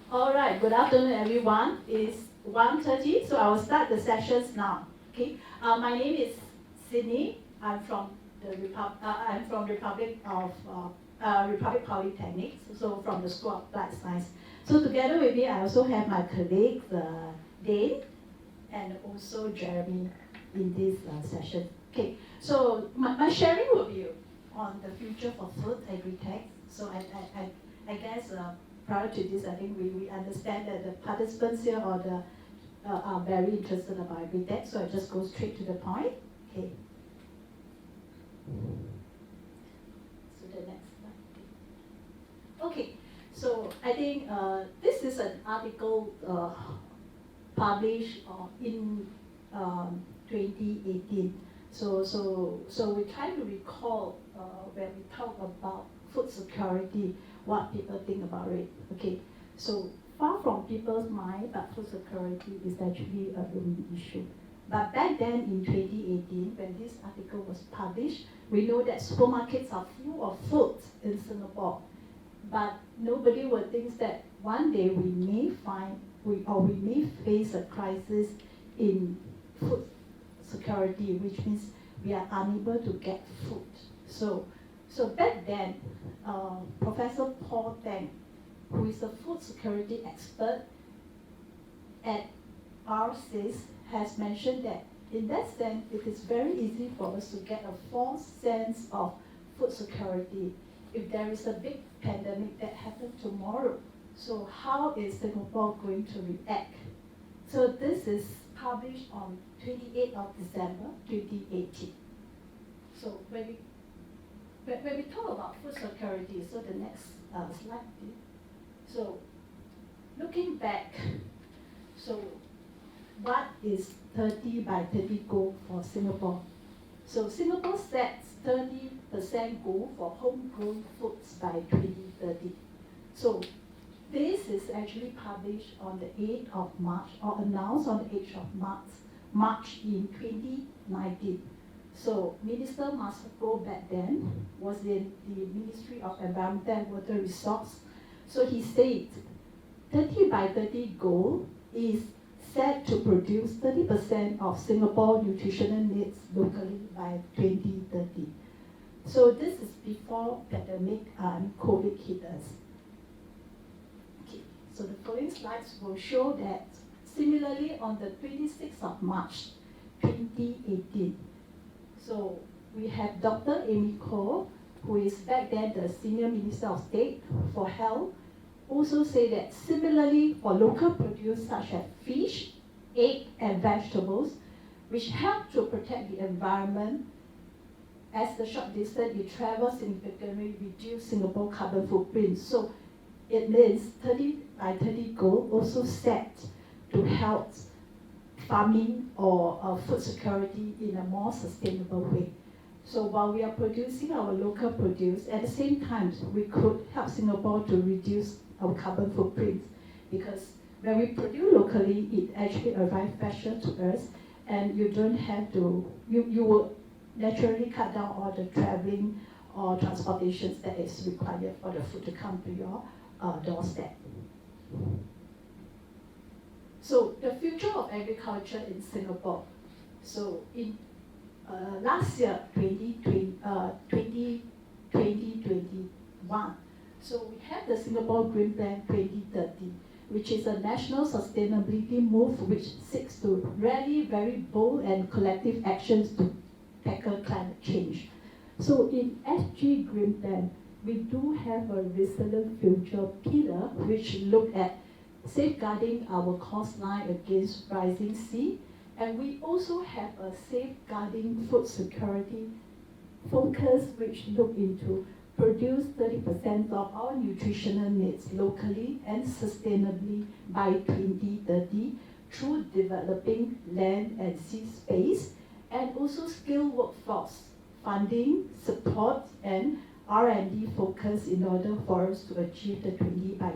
All right, good afternoon, everyone. It's 1:30, so I will start the sessions now. Okay, my name is Sydney. I'm from Republic of Republic Polytechnic, so from the School of Applied Science. So together with me, I also have my colleagues Dane and also Jeremy in this session. Okay, so my sharing will be on the future for food agri-tech. So I guess prior to this, I think we understand that the participants here are very interested about agri-tech, so I just go straight to the point. Okay. So the next slide. Okay, so I think this is an article published in 2018. So we try to recall when we talk about food security, what people think about it. Okay, so far from people's mind, but food security is actually a real issue. But back then in 2018, when this article was published, we know that supermarkets are full of food in Singapore. But nobody would think that one day we may face a crisis in food security, which means we are unable to get food. So back then, Professor Paul Tang, who is a food security expert at RCIS, has mentioned that in that sense, it is very easy for us to get a false sense of food security if there is a big pandemic that happens tomorrow. So how is Singapore going to react? So this is published on 28th of December 2018. So when we talk about food security, so the next slide, please. So looking back, so what is 30 by 30 goal for Singapore? So Singapore sets 30% goal for homegrown foods by 2030. So this is actually published on the 8th of March, or announced on the 8th of March in 2019. So Minister Masako back then was in the Ministry of Environment and Water Resources. So he said 30 by 30 goal is set to produce 30% of Singapore nutritional needs locally by 2030. So this is before pandemic and COVID hit us. Okay, so the following slides will show that similarly on the 26th of March 2018, so we have Dr. Amy Khor, who is back then the Senior Minister of State for Health, also say that similarly for local produce such as fish, egg, and vegetables, which help to protect the environment, as the short distance you travel significantly reduce Singapore carbon footprint. So it means 30 by 30 goal also set to help farming or food security in a more sustainable way. So while we are producing our local produce, at the same time, we could help Singapore to reduce our carbon footprint, because when we produce locally, it actually arrives fresher to us, and you don't have to, you will naturally cut down all the traveling or transportations that is required for the food to come to your doorstep. So the future of agriculture in Singapore. So in last year, 2021, so we have the Singapore Green Plan 2030, which is a national sustainability move which seeks to rally very bold and collective actions to tackle climate change. So in SG Green Plan, we do have a resilient future pillar which look at safeguarding our coastline against rising sea, and we also have a safeguarding food security focus which look into produce 30% of our nutritional needs locally and sustainably by 2030 through developing land and sea space, and also skilled workforce funding, support, and R&D focus in order for us to achieve the 20 by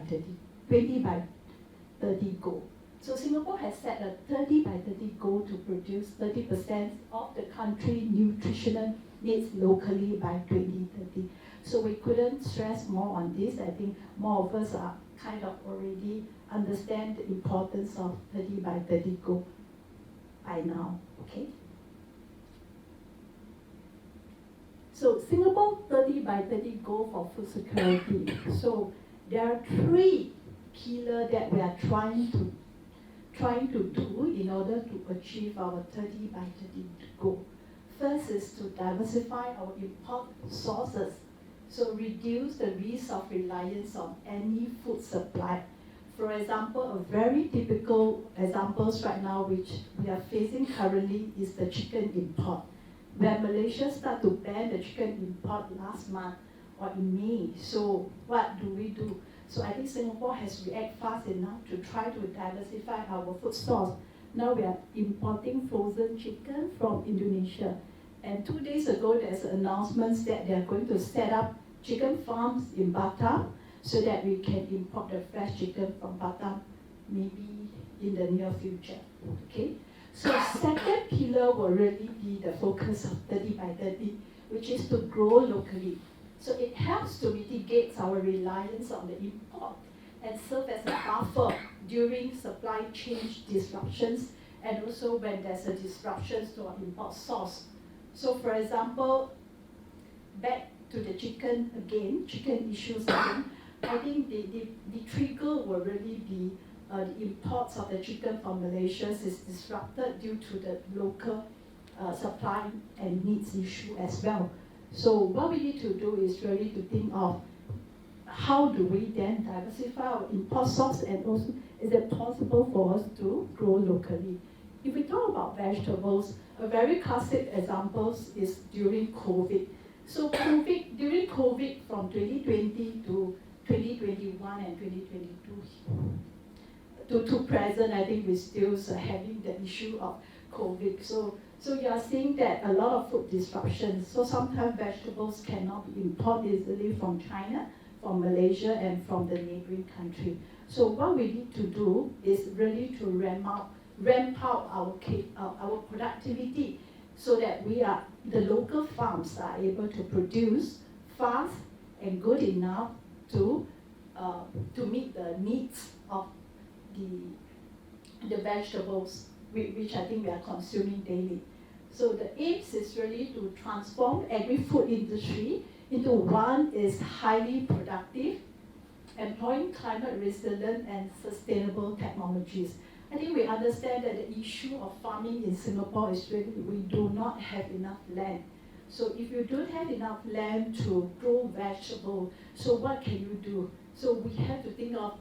30 goal. So Singapore has set a 30 by 30 goal to produce 30% of the country nutritional needs locally by 2030. So we couldn't stress more on this. I think more of us are kind of already understand the importance of 30 by 30 goal by now, okay? So Singapore 30 by 30 goal for food security. So there are 3 pillars that we are trying to do in order to achieve our 30 by 30 goal. First is to diversify our import sources, so reduce the risk of reliance on any food supply. For example, a very typical examples right now which we are facing currently is the chicken import. When Malaysia started to ban the chicken import last month or in May, so what do? So I think Singapore has reacted fast enough to try to diversify our food source. Now we are importing frozen chicken from Indonesia. And 2 days ago, there's announcements that they are going to set up chicken farms in Batam so that we can import the fresh chicken from Batam maybe in the near future, okay? So second pillar will really be the focus of 30 by 30, which is to grow locally. So it helps to mitigate our reliance on the import and serve as a buffer during supply chain disruptions and also when there's a disruption to our import source. So for example, back to the chicken issues again, I think the trigger will really be the imports of the chicken from Malaysia is disrupted due to the local supply and needs issue as well. So what we need to do is really to think of how do we then diversify our import source, and also is it possible for us to grow locally? If we talk about vegetables, a very classic example is during COVID. So during COVID from 2020 to 2021 and 2022 to present, I think we're still having the issue of COVID. So you are seeing that a lot of food disruptions. So sometimes vegetables cannot be imported easily from China, from Malaysia, and from the neighboring country. So what we need to do is really to ramp up our productivity so that the local farms are able to produce fast and good enough to meet the needs of the vegetables which I think we are consuming daily. So the aim is really to transform agri-food industry into one is highly productive, employing climate resilient and sustainable technologies. I think we understand that the issue of farming in Singapore is really we do not have enough land. So if you don't have enough land to grow vegetables, so what can you do? So we have to think of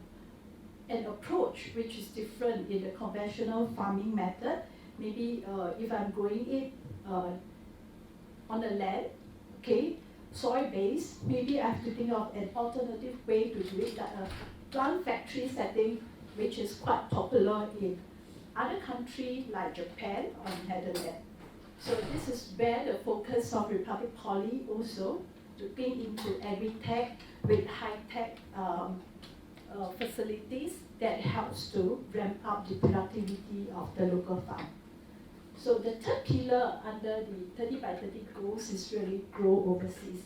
an approach which is different in the conventional farming method. Maybe if I'm growing it on the land, okay, soil-based, maybe I have to think of an alternative way to do it, like a plant factory setting, which is quite popular in other countries like Japan or Netherlands. So this is where the focus of Republic Poly also to think into agri-tech with high-tech facilities that helps to ramp up the productivity of the local farm. So the third pillar under the 30 by 30 goals is really grow overseas.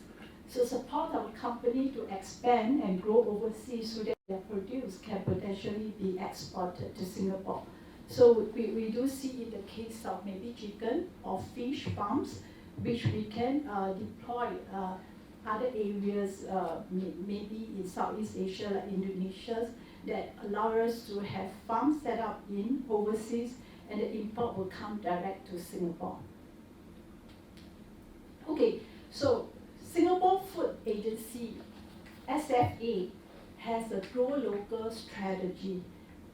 So support our company to expand and grow overseas so that their produce can potentially be exported to Singapore. So we do see in the case of maybe chicken or fish farms, which we can deploy other areas, maybe in Southeast Asia like Indonesia, that allow us to have farms set up in overseas and the import will come direct to Singapore. Okay, so Singapore Food Agency, SFA, has a grow local strategy.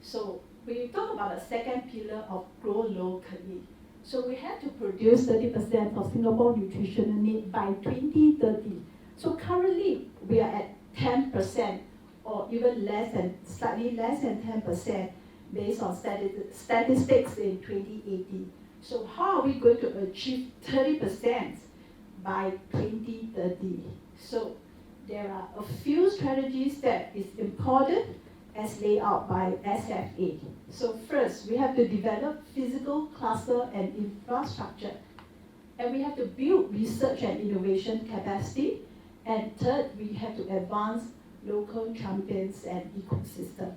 So we talk about the second pillar of grow locally. So we have to produce 30% of Singapore nutritional need by 2030. So currently we are at 10% or even less than, slightly less than 10% based on statistics in 2018. So how are we going to achieve 30% by 2030? So there are a few strategies that is important as laid out by SFA. So first, we have to develop physical cluster and infrastructure. And we have to build research and innovation capacity. And third, we have to advance local champions and ecosystem.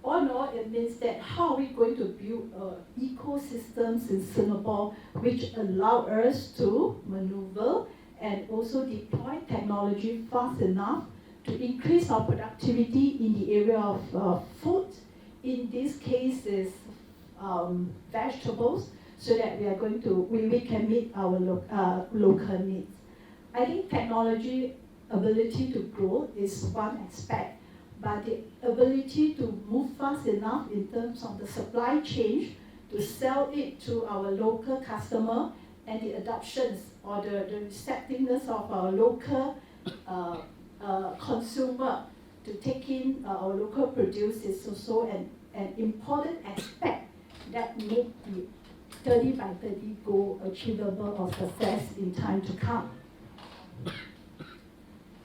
All in all, it means that how are we going to build ecosystems in Singapore which allow us to maneuver and also deploy technology fast enough to increase our productivity in the area of food, in this case is vegetables, so that we can meet our local needs. I think technology ability to grow is one aspect, but the ability to move fast enough in terms of the supply chain to sell it to our local customer and the adoptions or the receptiveness of our local consumer to take in our local produce is also an important aspect that make the 30 by 30 goal achievable or success in time to come.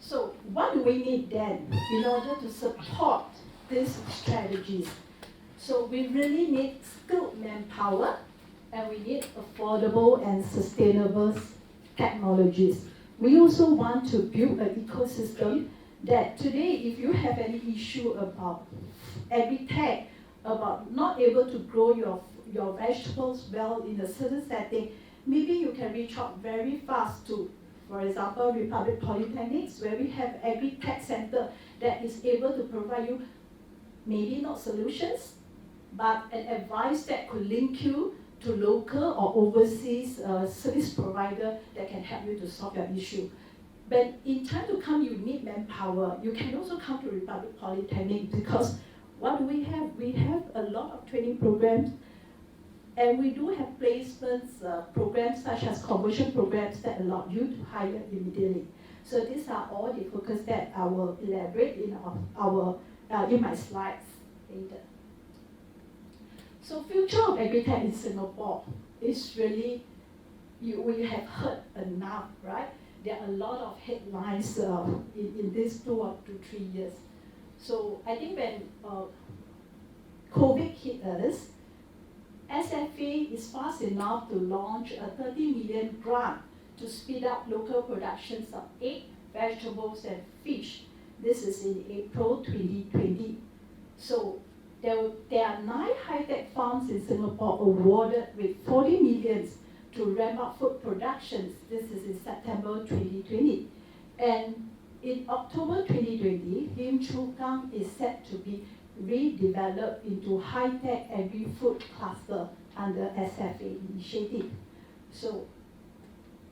So what do we need then in order to support these strategies? So we really need skilled manpower, and we need affordable and sustainable technologies. We also want to build an ecosystem that today, if you have any issue about agri-tech, about not able to grow your vegetables well in a certain setting, maybe you can reach out very fast to, for example, Republic Polytechnics, where we have Agri-Tech Center that is able to provide you maybe not solutions, but an advice that could link you to local or overseas service provider that can help you to solve your issue. But in time to come, you need manpower. You can also come to Republic Polytechnic because what do we have? We have a lot of training programs, and we do have placements programs such as conversion programs that allow you to hire immediately. So these are all the focus that I will elaborate in my slides later. So future of agri-tech in Singapore is really, we have heard enough, right? There are a lot of headlines in these 2 or 3 years. So I think when COVID hit us, SFA is fast enough to launch a 30 million grant to speed up local productions of egg, vegetables, and fish. This is in April 2020. So there are 9 high-tech farms in Singapore awarded with 40 million to ramp up food productions. This is in September 2020. And in October 2020, Lim Chu Kang is set to be redeveloped into high-tech agri-food cluster under SFA initiative. So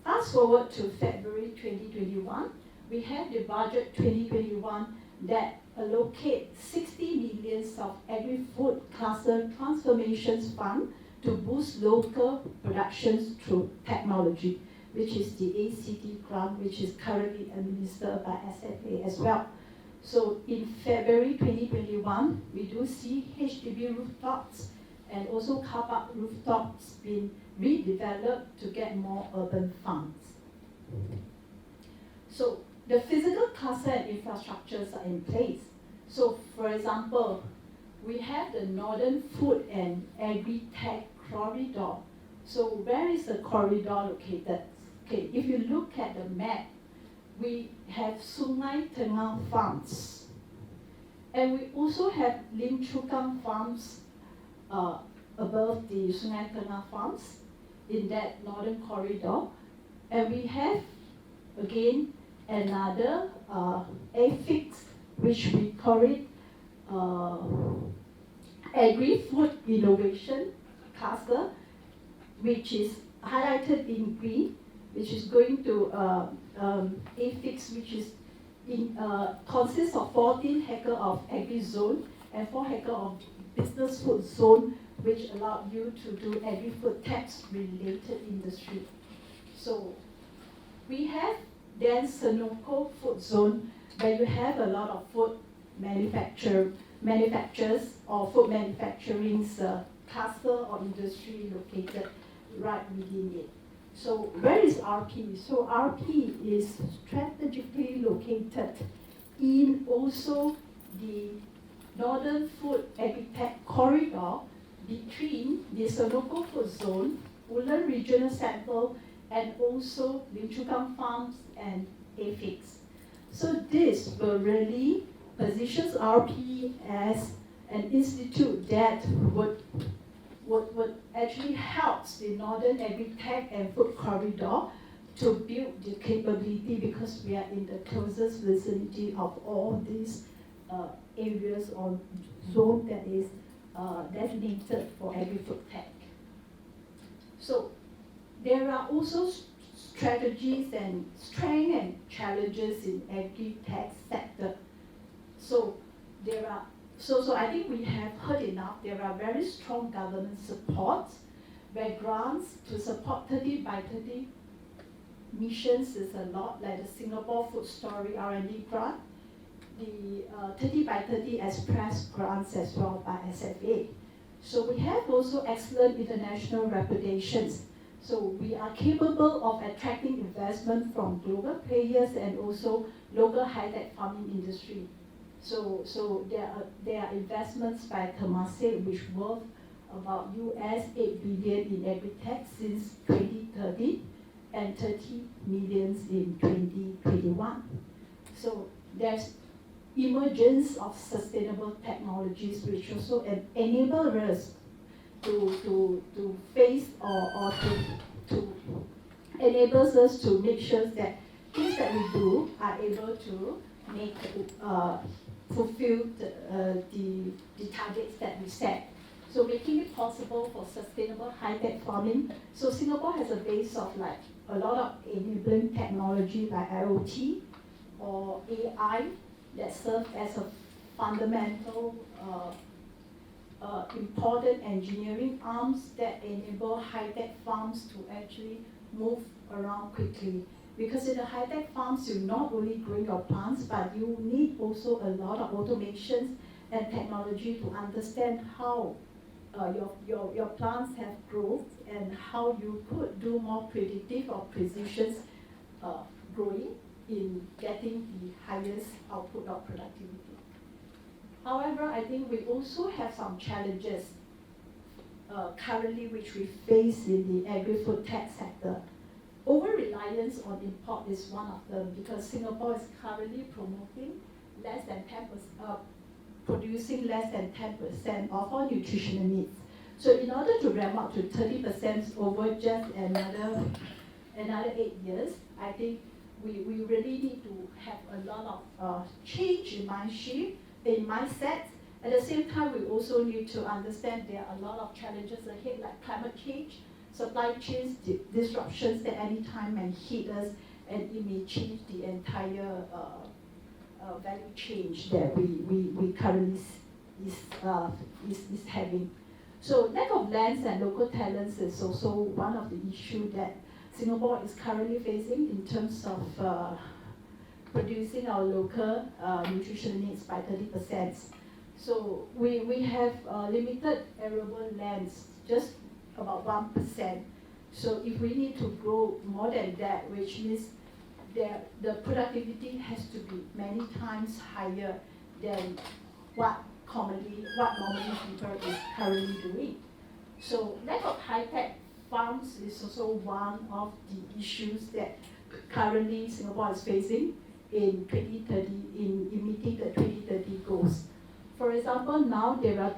fast forward to February 2021, we have the budget 2021 that allocate 60 million of agri-food cluster transformations fund to boost local productions through technology, which is the ACT grant, which is currently administered by SFA as well. So in February 2021, we do see HDB rooftops and also car park rooftops being redeveloped to get more urban funds. So the physical cluster and infrastructures are in place. So for example, we have the Northern Food and Agri-Tech Corridor. So where is the corridor located? Okay, if you look at the map, we have Sungai Tengah Farms. And we also have Lim Chu Kang Farms above the Sungai Tengah Farms in that northern corridor. And we have, again, another affix, which we call it Agri-food Innovation Cluster, which is highlighted in green, which is going to affix, which is consists of 14 hectares of agri-zone and 4 hectares of business food zone, which allow you to do agri-food tech related industry. So we have then Senoko food zone, where you have a lot of food manufacturers or food manufacturing cluster or industry located right within it. So where is RP? So RP is strategically located in also the Northern Food Agri-Tech Corridor between the Senoko Food Zone, Woodland Regional Centre, and also Lim Chu Kang Farms and AFIX. So this will really positions RP as an institute that would actually help the Northern Agri-Tech and Food Corridor to build the capability, because we are in the closest vicinity of all these areas or zone that is designated for Agri-food Tech. So there are also strategies and strengths and challenges in Agri-Tech sector. So I think we have heard enough. There are very strong government support, where grants to support 30 by 30 missions is a lot, like the Singapore Food Story R&D grant, the 30 by 30 Express grants as well by SFA. So we have also excellent international reputations. So we are capable of attracting investment from global players and also local high-tech farming industry. So there are investments by Temasek which worth about US 8 billion in agri-tech since 2030 and 30 millions in 2021. So there's emergence of sustainable technologies which also enable us to face or to enables us to make sure that things that we do are able to make fulfill the targets that we set. So making it possible for sustainable high-tech farming. So Singapore has a base of like a lot of enabling technology like IoT or AI that serve as a fundamental important engineering arms that enable high-tech farms to actually move around quickly. Because in the high-tech farms, you not only grow your plants, but you need also a lot of automations and technology to understand how your plants have growth and how you could do more predictive or precision growing in getting the highest output of productivity. However, I think we also have some challenges currently which we face in the agri-food tech sector. Over-reliance on import is one of them, because Singapore is currently promoting less than 10%, producing less than 10% of our nutritional needs. So in order to ramp up to 30% over just another 8 years, I think we really need to have a lot of change in mindset. At the same time, we also need to understand there are a lot of challenges ahead, like climate change, supply chain disruptions that any time may hit us, and it may change the entire value change that we currently is having. So lack of lands and local talents is also one of the issues that Singapore is currently facing in terms of producing our local nutritional needs by 30%. So we have limited arable lands, just about 1%. So if we need to grow more than that, which means the productivity has to be many times higher than what normally people is currently doing. So lack of high-tech farms is also one of the issues that currently Singapore is facing in 2030, in meeting the 2030 goals. For example, now there are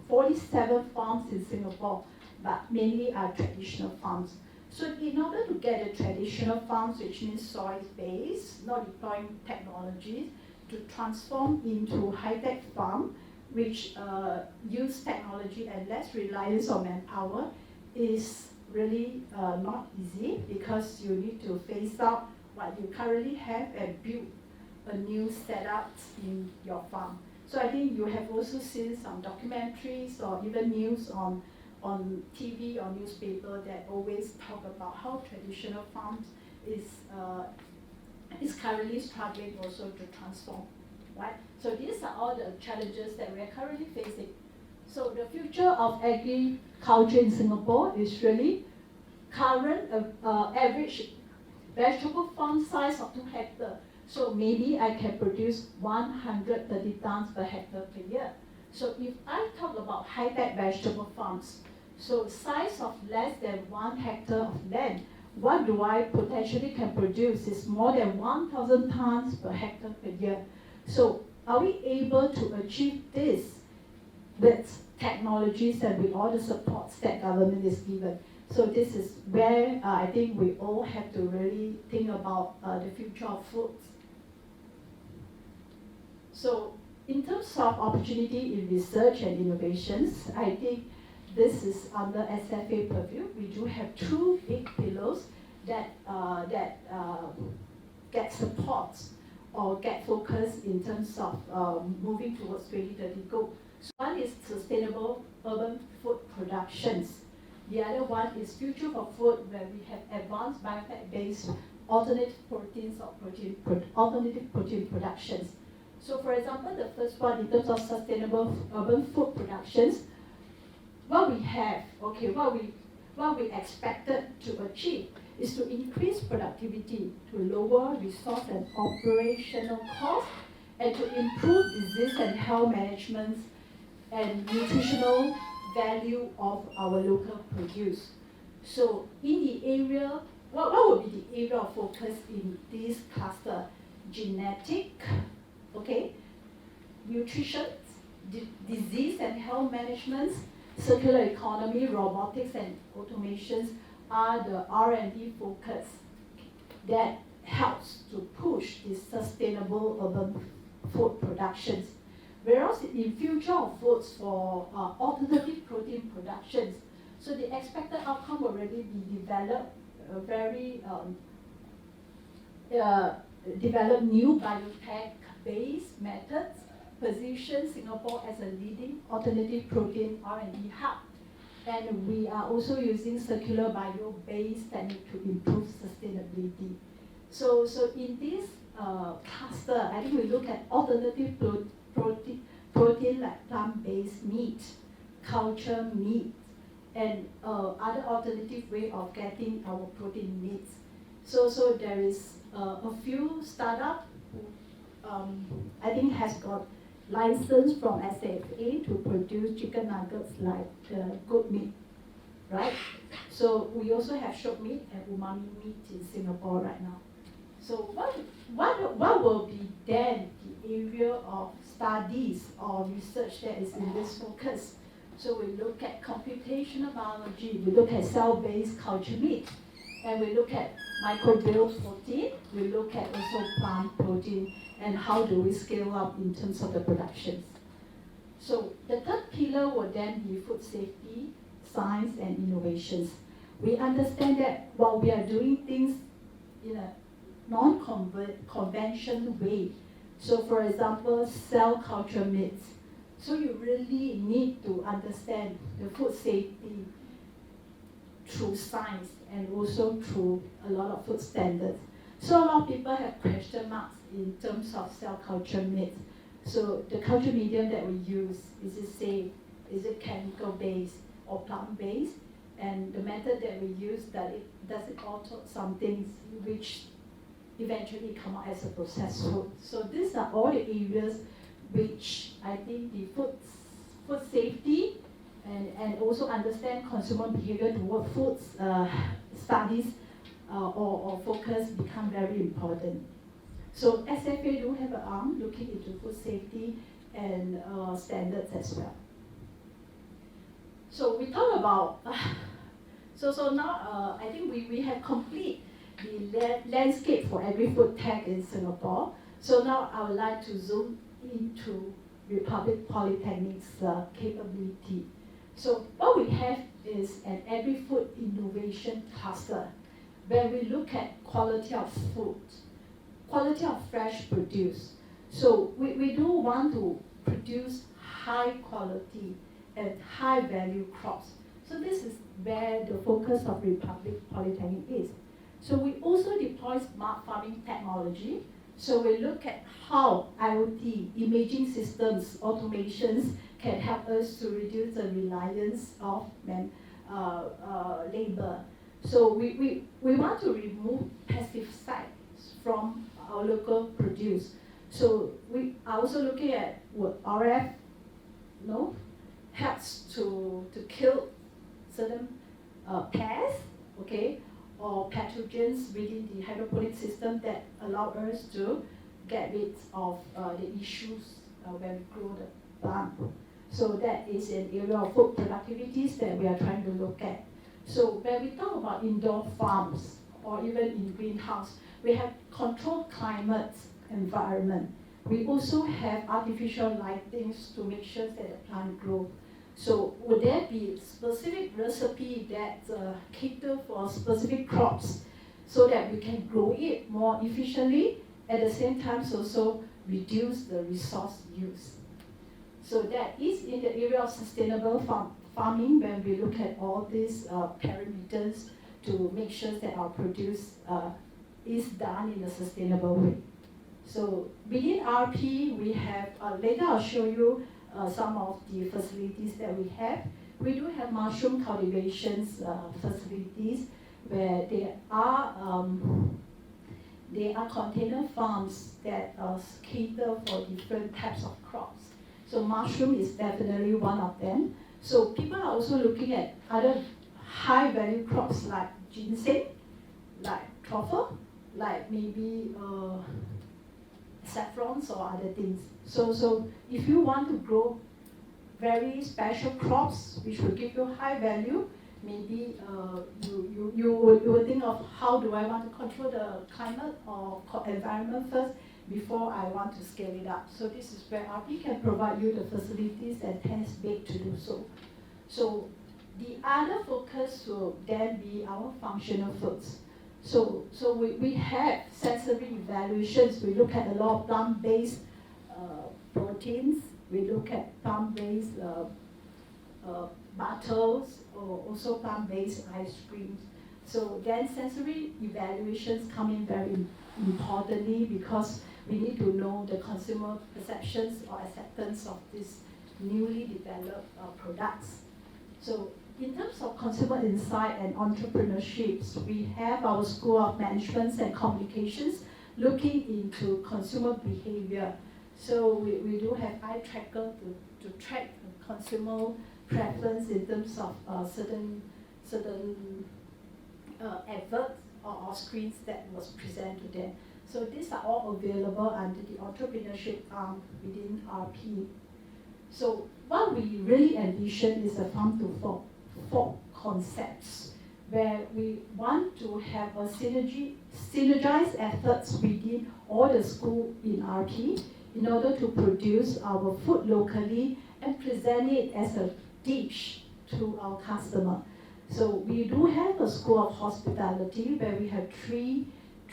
47 farms in Singapore, but mainly are traditional farms. So in order to get the traditional farms, which means soil-based, not deploying technologies, to transform into high-tech farm, which use technology and less reliance on manpower, is really not easy, because you need to phase out what you currently have and build a new setup in your farm. So I think you have also seen some documentaries or even news on TV or newspaper that always talk about how traditional farms is currently struggling also to transform, right? So these are all the challenges that we are currently facing. So the future of agriculture in Singapore is really current average vegetable farm size of 2 hectares. So maybe I can produce 130 tons per hectare per year. So if I talk about high-tech vegetable farms, so size of less than 1 hectare of land what do I potentially can produce is more than 1,000 tons per hectare per year. So are we able to achieve this with technologies and with all the supports that government is given? So this is where I think we all have to really think about the future of foods. So in terms of opportunity in research and innovations, I think this is under SFA purview. We do have two big pillars that get support or get focus in terms of moving towards 2030 goal. So one is sustainable urban food productions. The other one is future for food, where we have advanced biotech-based alternative proteins or alternative protein productions. So for example, the first one in terms of sustainable urban food productions, what we have, what we expected to achieve is to increase productivity, to lower resource and operational costs, and to improve disease and health management and nutritional value of our local produce. So in the area, what would be the area of focus in this cluster? Genetic, nutrition, disease and health management, circular economy, robotics and automations are the R&D focus that helps to push this sustainable urban food productions. Whereas in future of foods for alternative protein productions, so the expected outcome will really be develop new biotech-based methods, position Singapore as a leading alternative protein R&D hub. And we are also using circular bio-based technique to improve sustainability. So in this cluster, I think we look at alternative protein like plant-based meat, culture meat, and other alternative way of getting our protein needs. So there is a few startup who I think has got license from SFA to produce chicken nuggets like goat meat, right? So we also have short meat and umami meat in Singapore right now. So what will be then the area of studies or research that is in this focus? So we look at computational biology, we look at cell-based culture meat, and we look at microbial protein, we look at also plant protein, and how do we scale up in terms of the productions. So the third pillar will then be food safety, science, and innovations. We understand that while we are doing things in a non-conventional way, so for example, cell culture meats, so you really need to understand the food safety through science and also through a lot of food standards. So a lot of people have question marks in terms of cell culture meat. So the culture medium that we use, is it safe? Is it chemical based or plant based? And the method that we use, does it alter some things which eventually come out as a processed food? So these are all the areas which I think the food safety and also understand consumer behavior toward foods studies or focus become very important. So SFA do have an arm looking into food safety and standards as well. So we talk about, so now I think we have complete the landscape for Agri-food Tech in Singapore. So now I would like to zoom into Republic Polytechnic's capability. So what we have is an Agri-food innovation cluster where we look at quality of food, quality of fresh produce. So we do want to produce high quality and high value crops. So this is where the focus of Republic Polytechnic is. So we also deploy smart farming technology. So we look at how IoT, imaging systems, automations can help us to reduce the reliance of labor. So we want to remove pesticides from our local produce. So we are also looking at what RF helps to kill certain pests, or pathogens within the hydroponic system that allow us to get rid of the issues when we grow the plant. So that is an area of food productivities that we are trying to look at. So when we talk about indoor farms or even in greenhouse, we have controlled climate environment. We also have artificial lightings to make sure that the plant grows. So would there be specific recipe that cater for specific crops so that we can grow it more efficiently, at the same time also reduce the resource use? So that is in the area of sustainable farming when we look at all these parameters to make sure that our produce is done in a sustainable way. So within RP, we have, later I'll show you some of the facilities that we have. We do have mushroom cultivations facilities where there are container farms that cater for different types of crops. So mushroom is definitely one of them. So people are also looking at other high value crops like ginseng, like truffle, like maybe saffrons or other things. So if you want to grow very special crops which will give you high value, maybe you would think of how do I want to control the climate or environment first before I want to scale it up. So this is where RP can provide you the facilities and test bed to do so. So the other focus will then be our functional foods. So we have sensory evaluations. We look at a lot of plant-based proteins. We look at plant-based butters or also plant-based ice creams. So then sensory evaluations come in very importantly because we need to know the consumer perceptions or acceptance of these newly developed products. So in terms of consumer insight and entrepreneurships, we have our School of Management and Communications looking into consumer behavior. So we do have eye tracker to track consumer preference in terms of certain adverts or screens that was presented to them. So these are all available under the entrepreneurship arm within RP. So what we really envision is a farm to fork concepts where we want to have a synergized efforts within all the school in RP in order to produce our food locally and present it as a dish to our customer. So we do have a School of Hospitality where we have 3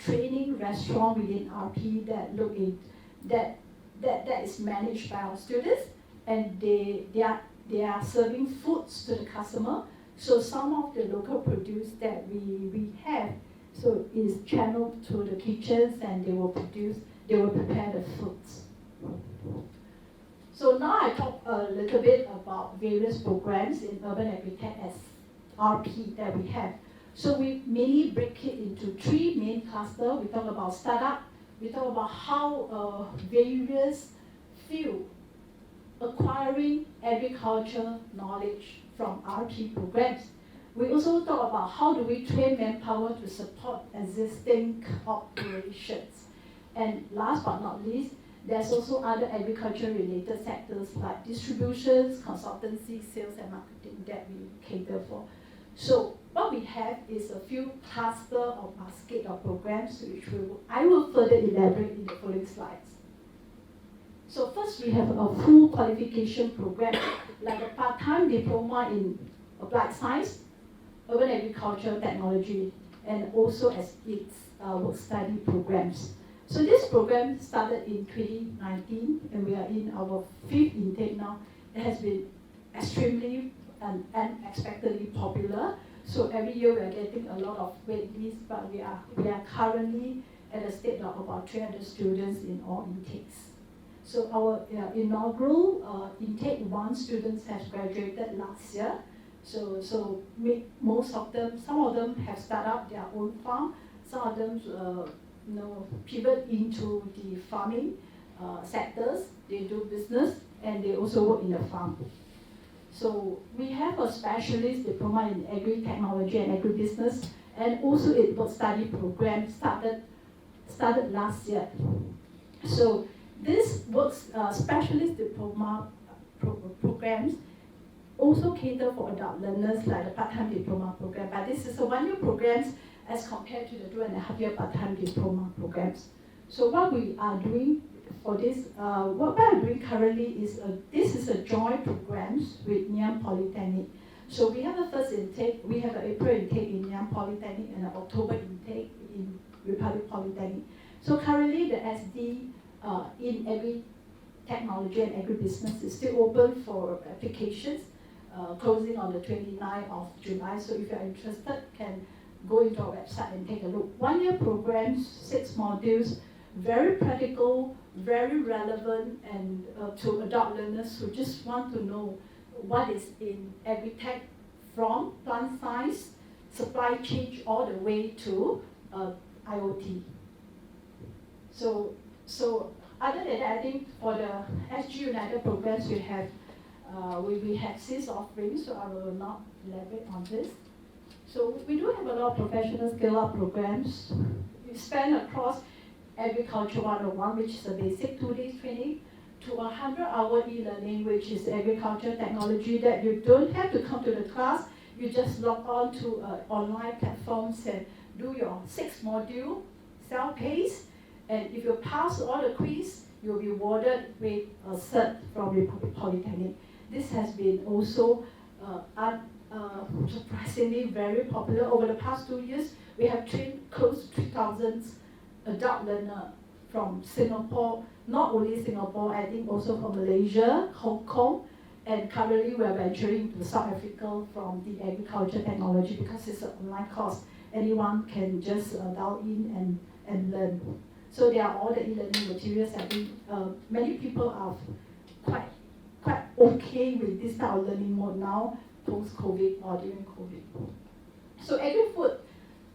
training restaurants within RP that look in that is managed by our students, and they are serving foods to the customer. So some of the local produce that we have, so is channeled to the kitchens and they will prepare the foods. So now I talk a little bit about various programs in urban agritech as RP that we have. So we mainly break it into 3 main clusters. We talk about startup, we talk about how various fields acquiring agriculture knowledge from RP programs. We also talk about how do we train manpower to support existing operations. And last but not least, there's also other agriculture-related sectors like distributions, consultancy, sales, and marketing that we cater for. So what we have is a few clusters or basket of programs which I will further elaborate in the following slides. So first we have a full qualification program, like a part-time diploma in applied science, urban agriculture technology, and also as its work study programs. So this program started in 2019 and we are in our 5th intake now. It has been extremely and unexpectedly popular. So every year we are getting a lot of wait lists, but we are currently at a state of about 300 students in all intakes. So our inaugural intake 1 students has graduated last year. So most of them, some of them have started up their own farm. Some of them pivot into the farming sectors. They do business and they also work in the farm. So we have a specialist diploma in agri-technology and agribusiness, and also it work study program started last year. So this works specialist diploma programs also cater for adult learners like the part-time diploma program, but this is a one-year programs as compared to the 2.5-year part-time diploma programs. So what we are doing for this, what we are doing currently is this is a joint programs with Ngee Polytechnic. So we have a first intake, we have an April intake in Ngee Polytechnic and an October intake in Republic Polytechnic. So currently the SD in agri-technology and agribusiness is still open for applications, closing on the 29th of July. So if you're interested, can go into our website and take a look. One-year programs, 6 modules, very practical, very relevant, and to adult learners who just want to know what is in agri-tech from plant science, supply chain, all the way to IoT. So other than that, I think for the SG United programs, we have six offerings, so I will not elaborate on this. So we do have a lot of professional scale-up programs. We span across Agriculture 101, which is a basic 2-day training, to 100-hour e-learning, which is agriculture technology that you don't have to come to the class. You just log on to online platforms and do your 6-module self-paced. And if you pass all the quiz, you'll be awarded with a cert from Republic Polytechnic. This has been also surprisingly very popular. Over the past 2 years, we have trained close to 3,000 adult learners from Singapore, not only Singapore, I think also from Malaysia, Hong Kong, and currently we are venturing to South Africa from the agriculture technology because it's an online course. Anyone can just dial in and learn. So there are all the e-learning materials. I think many people are quite okay with this type of learning mode now, post-COVID or during COVID. So Agri-food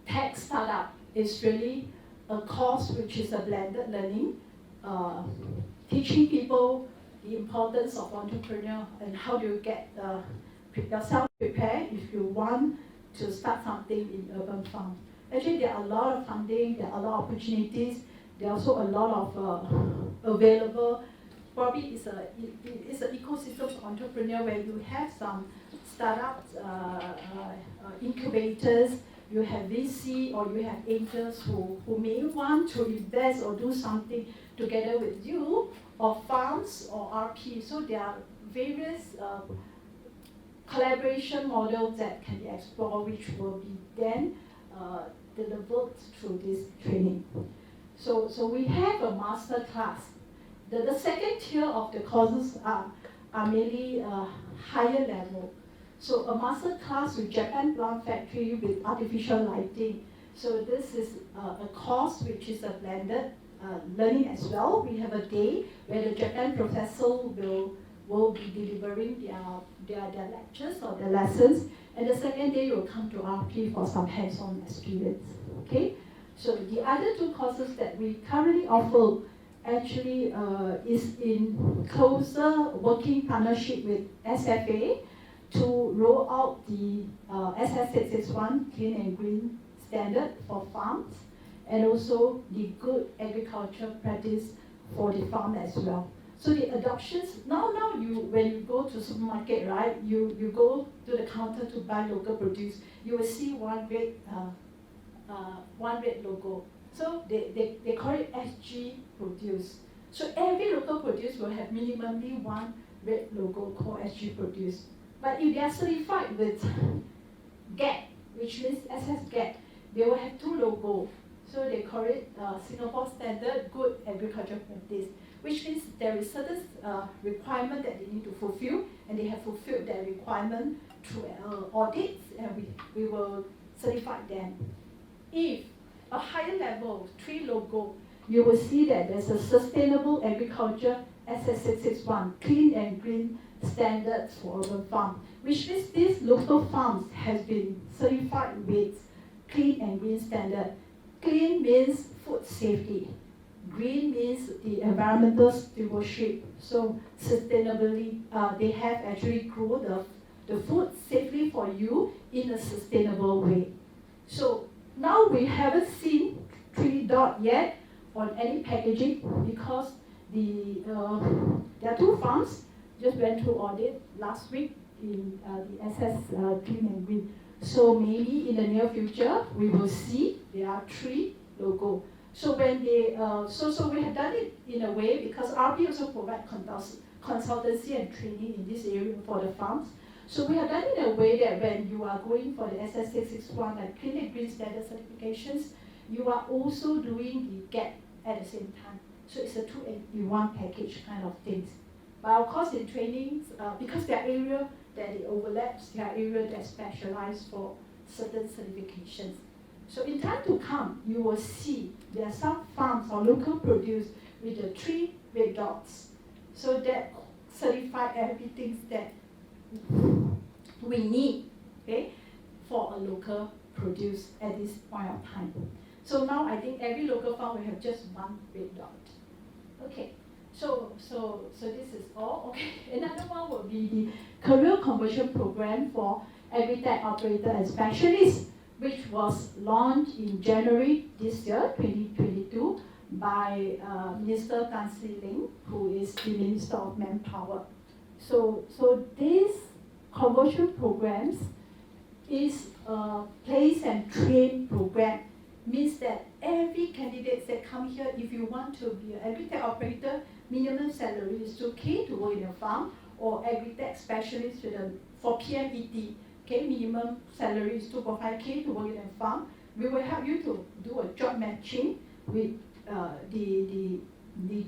Tech startup is really a course which is a blended learning, teaching people the importance of entrepreneur and how do you get yourself prepared if you want to start something in urban farm. Actually, there are a lot of funding, there are a lot of opportunities, there are also a lot of available. Probably it's an ecosystem of entrepreneur where you have some startups, incubators, you have VC or you have angels who may want to invest or do something together with you, or farms or RP. So there are various collaboration models that can be explored, which will be then delivered through this training. So we have a master class. The second tier of the courses are mainly higher level. So a master class with Japan Plant Factory with artificial lighting. So this is a course which is a blended learning as well. We have a day where the Japan professor will be delivering their lectures or their lessons. And the second day you will come to RP for some hands-on experience. Okay? So the other 2 courses that we currently offer actually is in closer working partnership with SFA to roll out the SS661 Clean and Green Standard for farms, and also the good agriculture practice for the farm as well. So the adoptions, now when you go to supermarket, right, you go to the counter to buy local produce, you will see one red logo. So they call it SG produce. So every local produce will have minimally one red logo called SG produce. But if they are certified with GAT, which means SS GAT, they will have 2 logos. So they call it Singapore Standard Good Agriculture Practice, which means there is certain requirement that they need to fulfill, and they have fulfilled that requirement through audits, and we will certify them. If a higher level, 3 logo, you will see that there's a Sustainable Agriculture SS661, Clean and Green Standards for urban farm, which means these local farms has been certified with Clean and Green Standard. Clean means food safety. Green means the environmental stewardship. So sustainably, they have actually grown the food safely for you in a sustainable way. So Now we haven't seen 3 dot yet on any packaging because there are 2 farms just went through audit last week in the SS Clean and Green. So maybe in the near future we will see there are 3 logo. So when they so we have done it in a way because RP also provide consultancy and training in this area for the farms. So we have done it in a way that when you are going for the SS661 and Clean and Green Standard certifications, you are also doing the GAP at the same time. So it's a 2-in-1 package kind of things. But of course in trainings, because there are areas that it overlaps, there are areas that specialize for certain certifications. So in time to come, you will see there are some farms or local produce with the 3 red dots. So that certify everything that we need, okay, for a local produce at this point of time. So now I think every local farm will have just 1 red dot. Okay, so this is all. Okay, another one will be the career conversion program for agri-tech operator and specialists, which was launched in January this year, 2022, by Minister Tan Si Ling, who is the Minister of Manpower. So these conversion programs is a place and train program. Means that every candidate that come here, if you want to be an agri-tech operator, minimum salary is 2K to work in a farm, or agri-tech specialist for PMET, okay, minimum salary is 2.5K to work in a farm. We will help you to do a job matching with the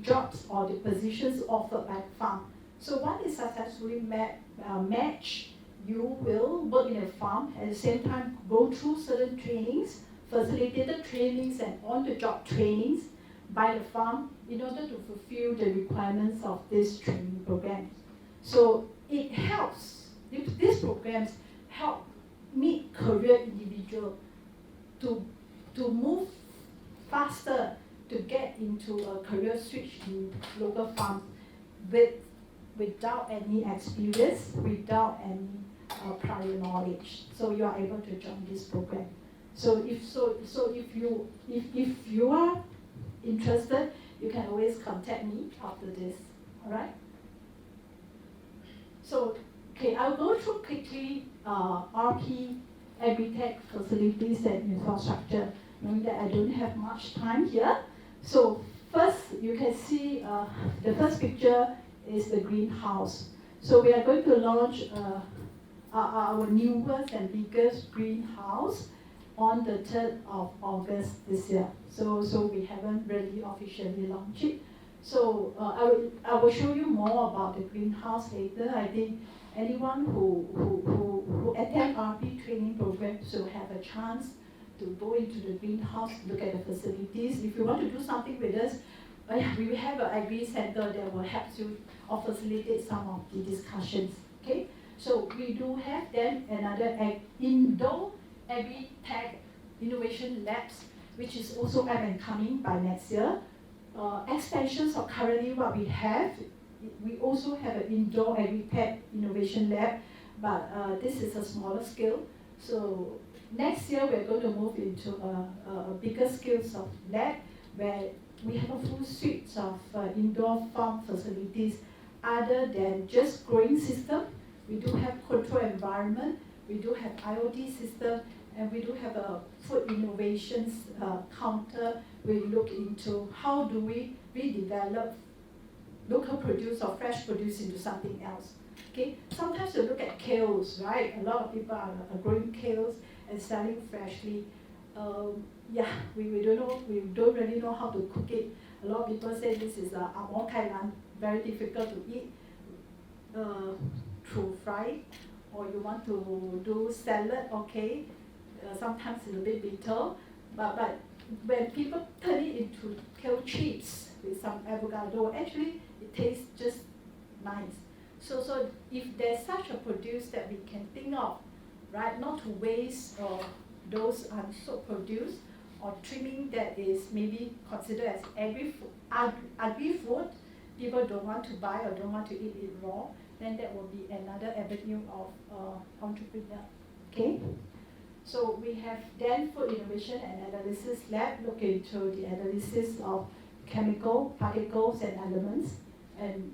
jobs or the positions offered by the farm. So once it's successfully matched, you will work in a farm, at the same time go through certain trainings, facilitated trainings and on-the-job trainings by the farm in order to fulfill the requirements of this training program. So it helps, these programs help mid-career individuals to move faster to get into a career switch in local farms without any experience, without any prior knowledge. So you are able to join this program. So if you are interested, you can always contact me after this. All right. So okay, I'll go through quickly RP agri-tech facilities and infrastructure, knowing that I don't have much time here. So first, you can see the first picture is the greenhouse. So we are going to launch our newest and biggest greenhouse on the 3rd of August this year. So we haven't really officially launched it. So I will show you more about the greenhouse later. I think anyone who attend RP training programs will have a chance to go into the greenhouse, look at the facilities. If you want to do something with us, we will have an agri center that will help you or facilitate some of the discussions. Okay, so we do have then another indoor agri-tech innovation labs, which is also up and coming by next year. Expansions of currently what we have, we also have an indoor agri-tech innovation lab, but this is a smaller scale. So next year we're going to move into a bigger scales of lab where we have a full suite of indoor farm facilities other than just growing system. We do have control environment, we do have IoT system, and we do have a food innovations counter where we look into how do we redevelop local produce or fresh produce into something else. Okay, sometimes you look at kales, right? A lot of people are growing kales and selling freshly. Yeah, we don't really know how to cook it. A lot of people say this is amor kailan, very difficult to eat through fry, or you want to do salad, okay. Sometimes it's a bit bitter, but when people turn it into kale chips with some avocado, actually it tastes just nice. So if there's such a produce that we can think of, right, not to waste those unsold produce or trimming that is maybe considered as agri-food, people don't want to buy or don't want to eat it raw, then that will be another avenue of entrepreneur. Okay. So we have then food innovation and analysis lab look into the analysis of chemical particles and elements, and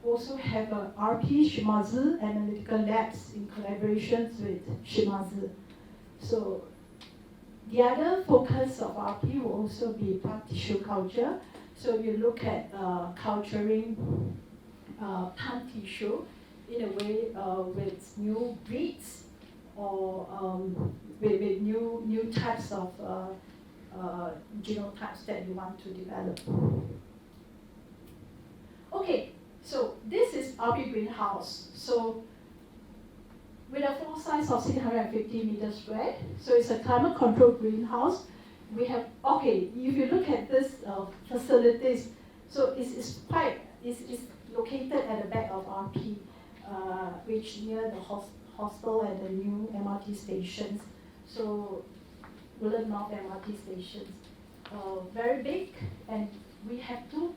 also have a RP Shimazu analytical labs in collaborations with Shimazu. So the other focus of RP will also be plant tissue culture. So you look at culturing plant tissue in a way with new breeds or with new types of genotypes that you want to develop. Okay, so this is RP greenhouse. So with a floor size of 650 meters square, so it's a climate controlled greenhouse. We have, okay, if you look at this facilities, so it's located at the back of RP, which near the hostel and the new MRT stations. So Woodland North MRT stations. Very big, and we have two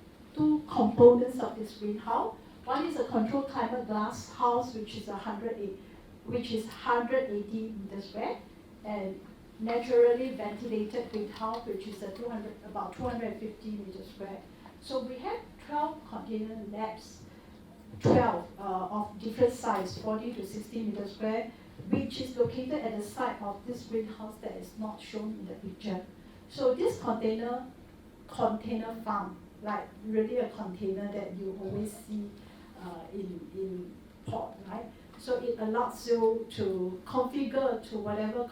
components of this greenhouse. One is a controlled climate glass house, which is 180 meters square, and naturally ventilated greenhouse, which is about 250 meters square. So we have 12 container labs, 12 of different size, 40 to 60 meters square, which is located at the side of this greenhouse that is not shown in the picture. So this container farm, like really a container that you always see in port, right? So it allows you to configure to whatever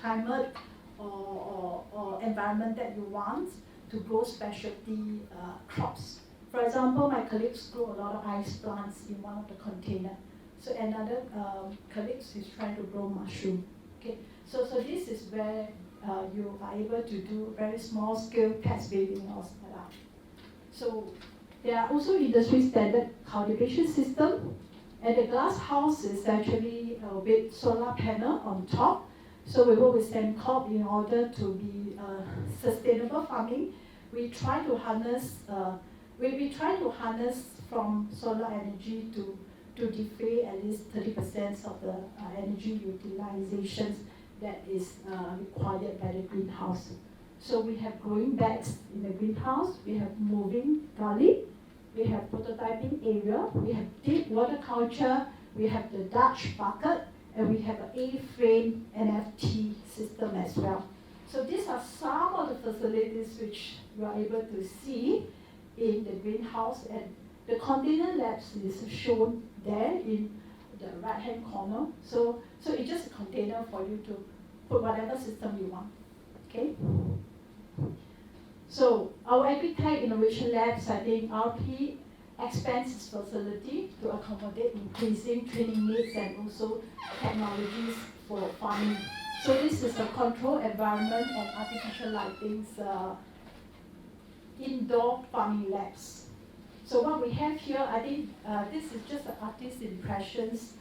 climate or environment that you want to grow specialty crops. For example, my colleagues grow a lot of ice plants in one of the containers. So another colleague is trying to grow mushroom. Okay, so this is where you are able to do very small scale test bathing or setup. So there are also industry standard cultivation system, and the glass house is actually with solar panel on top. So we work with Sembcorp in order to be sustainable farming. We try to harness from solar energy to defray at least 30% of the energy utilizations that is required by the greenhouse. So we have growing beds in the greenhouse, we have moving gully, we have prototyping area, we have deep water culture, we have the Dutch bucket, and we have an A-frame NFT system as well. So these are some of the facilities which you are able to see in the greenhouse, and the container labs is shown there in the right-hand corner. So it's just a container for you to put whatever system you want. Okay. So our Agri-Tech Innovation Labs, I think RP expands its facility to accommodate increasing training needs and also technologies for farming. So this is a controlled environment and artificial lighting's indoor farming labs. So what we have here, I think this is just an artist's impressions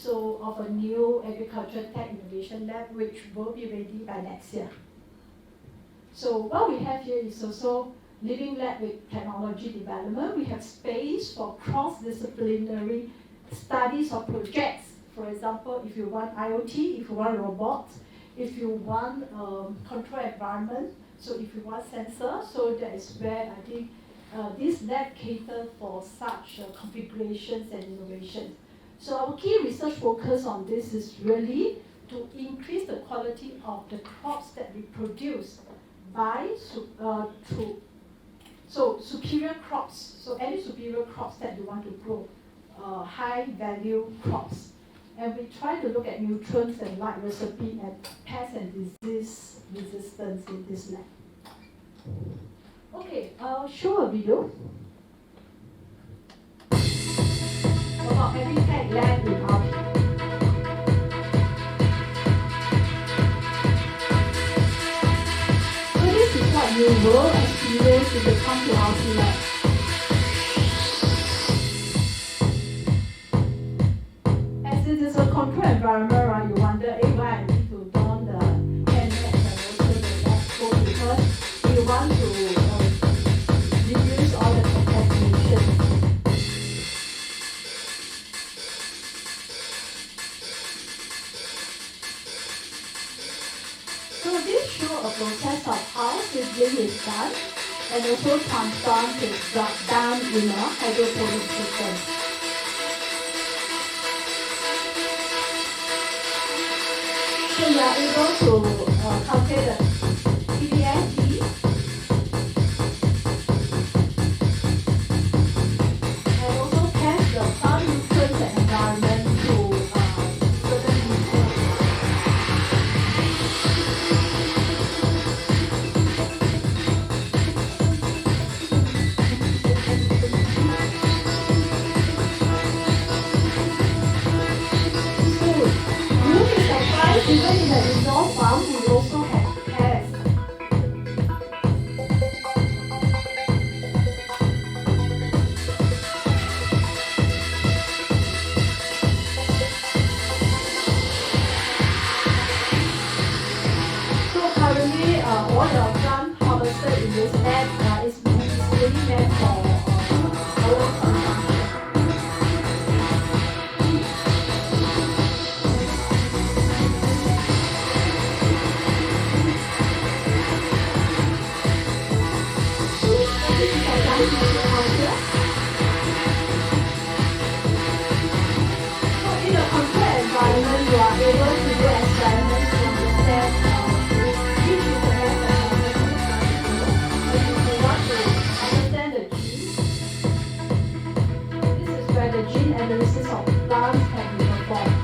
of a new agriculture tech innovation lab, which will be ready by next year. So what we have here is also living lab with technology development. We have space for cross-disciplinary studies or projects. For example, if you want IoT, if you want robots, if you want control environment, so if you want sensor, so that is where I think this lab caters for such configurations and innovations. So our key research focus on this is really to increase the quality of the crops that we produce by superior crops. So any superior crops that you want to grow, high value crops. And we try to look at nutrients and light recipe and pest and disease resistance in this lab. Okay, I'll show a video about Agri-Tech lab in RP. So this is what you will experience if you come to RP lab. As it is a controlled environment, right, you wonder, why I need to don the helmet and also the lab coat, because we want to reduce all the contamination. show a process of how seedling is done and also transplant is done in a hydroponic system. So you are able to calculate the PBSD and also test the plant nutrients and environment to certain nutrients. Even in the indoor farm, we also have pests. So currently, all the plant harvested in this lab is really meant for our consumption. You are able to do experiments to understand which is the best environment. If you want to understand the genes, this is where the gene analysis of plants can be performed.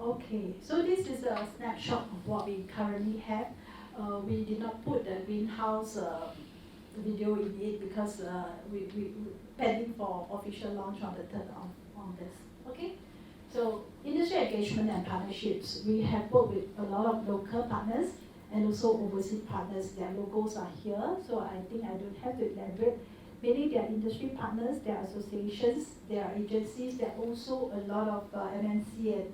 Okay, so this is a snapshot of what we currently have. We did not put the greenhouse video in it because we pending for official launch on the 3rd on this. Okay, so industry engagement and partnerships. We have worked with a lot of local partners and also overseas partners. Their logos are here, so I think I don't have to elaborate. Mainly they are industry partners, there are associations, there are agencies, there are also a lot of MNC and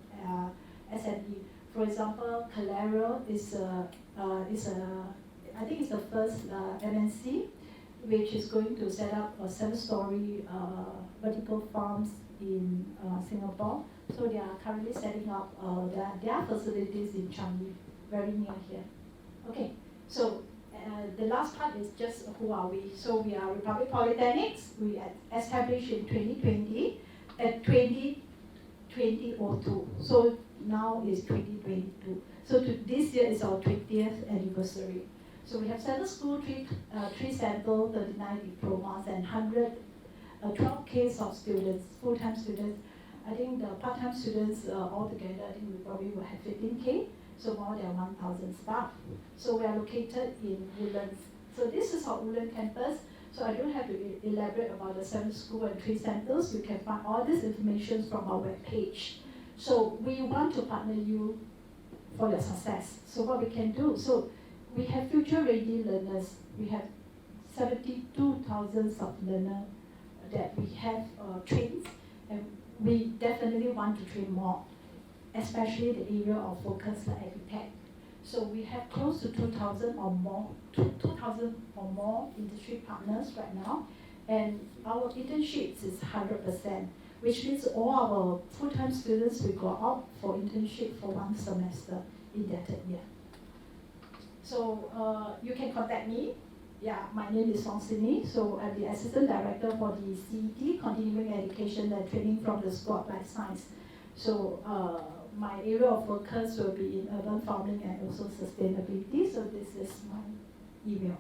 SME. For example, Calero is I think it's the first MNC which is going to set up a 7-story vertical farms in Singapore. So they are currently setting up their facilities in Changi, very near here. Okay, so the last part is just who are we. So we are Republic Polytechnics. We established in 2020 at 2002. So now is 2022. So this year is our 20th anniversary. So we have 7 schools, 3 centers, 39 diplomas, and 112K of students, full-time students. I think the part-time students altogether, I think we probably will have 15K. So more than 1,000 staff. So we are located in Woodlands. So this is our Woodlands campus. So I don't have to elaborate about the 7 schools and 3 centers. You can find all this information from our webpage. So we want to partner you for your success. So what we can do, so we have future-ready learners. We have 72,000 of learners that we have trained, and we definitely want to train more, especially the area of focus like agri-tech. So we have close to 2,000 or more, 2,000 or more industry partners right now, and our internships is 100%, which means all our full-time students will go out for internship for 1 semester in their 3rd year. So you can contact me. Yeah, my name is Song Sini. So I'm the Assistant Director for the CET, Continuing Education and Training from the School of Life Science. So my area of focus will be in urban farming and also sustainability. So this is my email.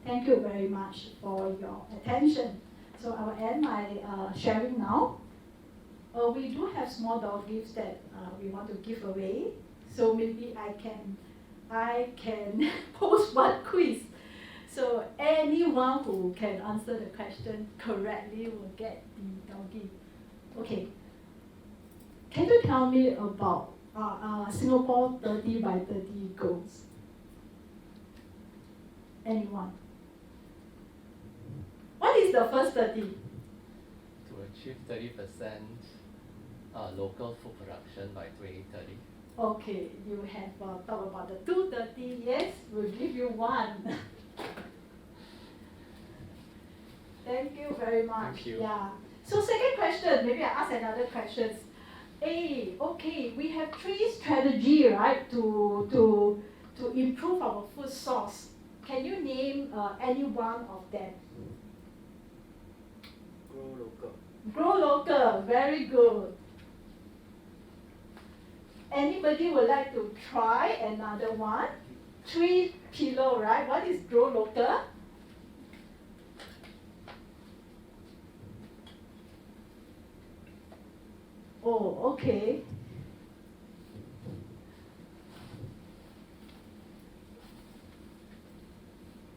Thank you very much for your attention. So I will end my sharing now. We do have small dog gifts that we want to give away. So maybe I can post one quiz. So anyone who can answer the question correctly will get the doggy. Okay. Can you tell me about Singapore 30 by 30 goals? Anyone? What is the first 30? To achieve 30% local food production by 2030. Okay, you have talked about the 230. Yes, we'll give you one. Thank you very much. Thank you. Yeah. So second question, maybe I ask another question. Okay, we have 3 strategies, right, to improve our food source. Can you name any one of them? Grow local. Grow local, very good. Anybody would like to try another one? 3 pillar, right? What is grow local? Oh, okay.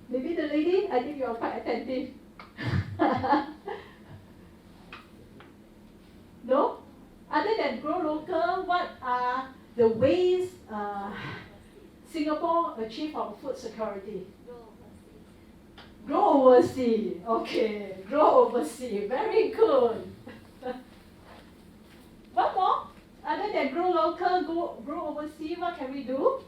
Maybe the lady, I think you are quite attentive. No? Other than grow local, what are the ways Singapore achieve our food security? Grow overseas. Okay, grow overseas. Very good. One more. Other than grow local, grow overseas, what can we do?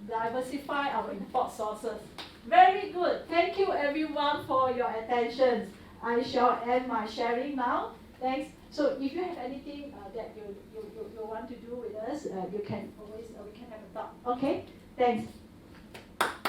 Diversify our import sources. Very good. Thank you everyone for your attention. I shall end my sharing now. Thanks. So if you have anything that you want to do with us, you can always we can have a talk. Okay? Thanks.